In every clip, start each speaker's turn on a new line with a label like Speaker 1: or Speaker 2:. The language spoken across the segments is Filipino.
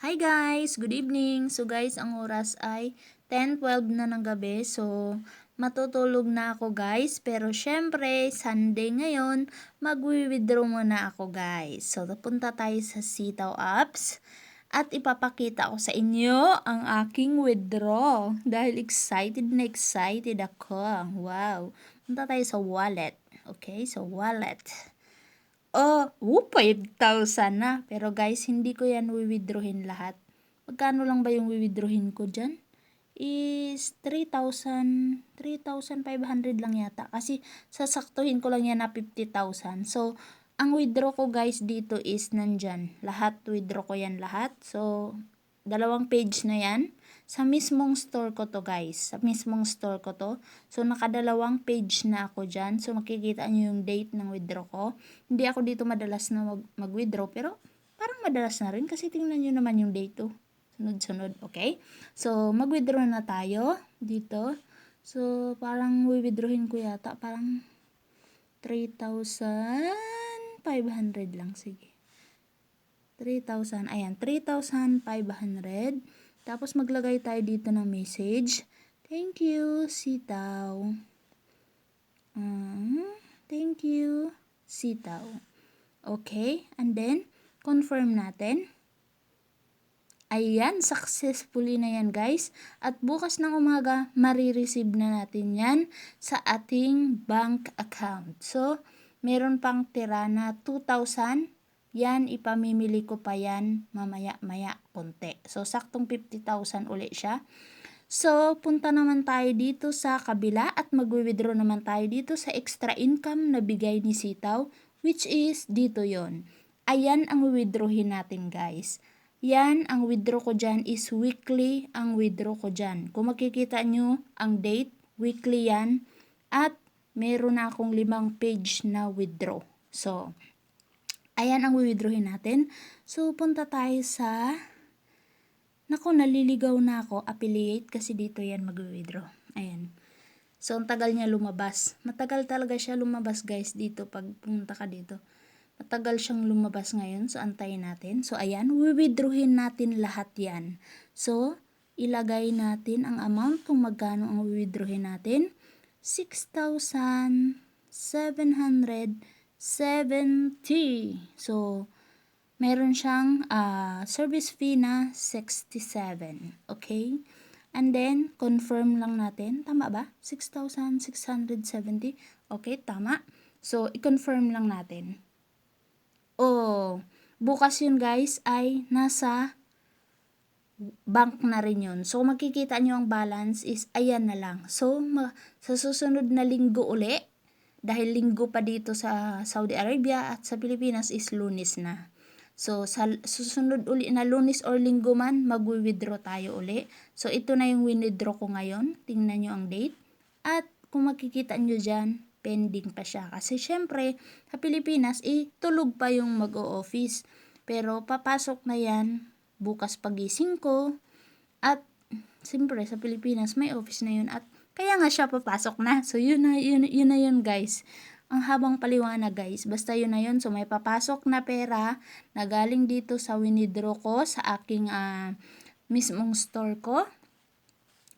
Speaker 1: Hi guys! Good evening! So guys, ang oras ay 10:12 na ng gabi. So, matutulog na ako guys. Pero syempre, Sunday ngayon, magwi-withdraw muna ako guys. So, punta tayo sa Sitaw apps. At ipapakita ko sa inyo ang aking withdraw. Dahil excited na excited ako. Wow! Punta tayo sa wallet. Okay? So, wallet. 5,000 na. Pero guys, hindi ko yan withdrawin lahat. Magkano lang ba yung withdrawin ko dyan? Is 3,500 lang yata. Kasi sasaktuhin ko lang yan na 50,000. So, ang withdraw ko guys dito is nandyan. Lahat, withdraw ko yan lahat. So, dalawang page na yan. Sa mismong store ko to guys. Sa mismong store ko to. So, nakadalawang page na ako dyan. So, makikita nyo yung date ng withdraw ko. Hindi ako dito madalas na mag-withdraw. Pero, parang madalas na rin. Kasi tingnan nyo naman yung date to. Sunod-sunod. Okay? So, mag-withdraw na tayo. Dito. So, parang withdrawin ko yata. Parang 3,500 lang. Sige. 3,000. Ayan. 3,500. Tapos maglagay tayo dito ng message. Thank you, Sitaw. Thank you, Sitaw. Okay, and then confirm natin. Ayan, successfully na yan guys. At bukas ng umaga, marireceive na natin yan sa ating bank account. So, meron pang tira na 2,000. Yan, ipamimili ko pa yan mamaya-maya konti. So, saktong 50,000 uli siya. So, punta naman tayo dito sa kabila at mag-withdraw naman tayo dito sa extra income na bigay ni Sitaw, which is dito yon. Ayan ang withdrawin natin guys. Yan, ang withdraw ko dyan is weekly ang withdraw ko dyan. Kung makikita nyo ang date, weekly yan. At meron na akong 5 page na withdraw. So, ayan ang withdrawin natin. So, punta tayo sa... Naku, naliligaw na ako. Affiliate kasi dito yan mag-withdraw. Ayan. So, ang tagal niya lumabas. Matagal talaga siya lumabas guys dito pag pumunta ka dito. Matagal siyang lumabas ngayon. So, antayin natin. So, ayan. Withdrawin natin lahat yan. So, ilagay natin ang amount kung magkano ang withdrawin natin. 6,770. So, meron siyang service fee na 67. Okay? And then, confirm lang natin. Tama ba? 6,670. Okay, tama. So, i-confirm lang natin. Bukas yun guys ay nasa bank na rin yun. So, makikita nyo ang balance is ayan na lang. So, sa susunod na linggo uli, dahil linggo pa dito sa Saudi Arabia at sa Pilipinas is Lunes na. So, sa susunod uli na Lunes or linggo man, mag-withdraw tayo uli. So, ito na yung withdraw ko ngayon. Tingnan nyo ang date. At kung makikita nyo dyan, pending pa siya. Kasi syempre, sa Pilipinas, tulog pa yung mag-o-office. Pero papasok na yan bukas pagising ko. At siyempre, sa Pilipinas, may office na yun. At kaya nga siya papasok na. So, yun na yun guys. Ang habang paliwanag guys. Basta yun na yun. So, may papasok na pera na galing dito sa withdraw ko sa aking mismong store ko.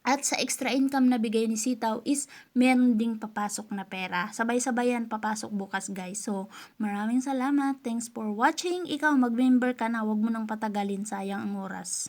Speaker 1: At sa extra income na bigay ni Sitaw is meron ding papasok na pera. Sabay-sabay yan papasok bukas guys. So, maraming salamat. Thanks for watching. Ikaw, mag-member ka na. Huwag mo nang patagalin. Sayang ang oras.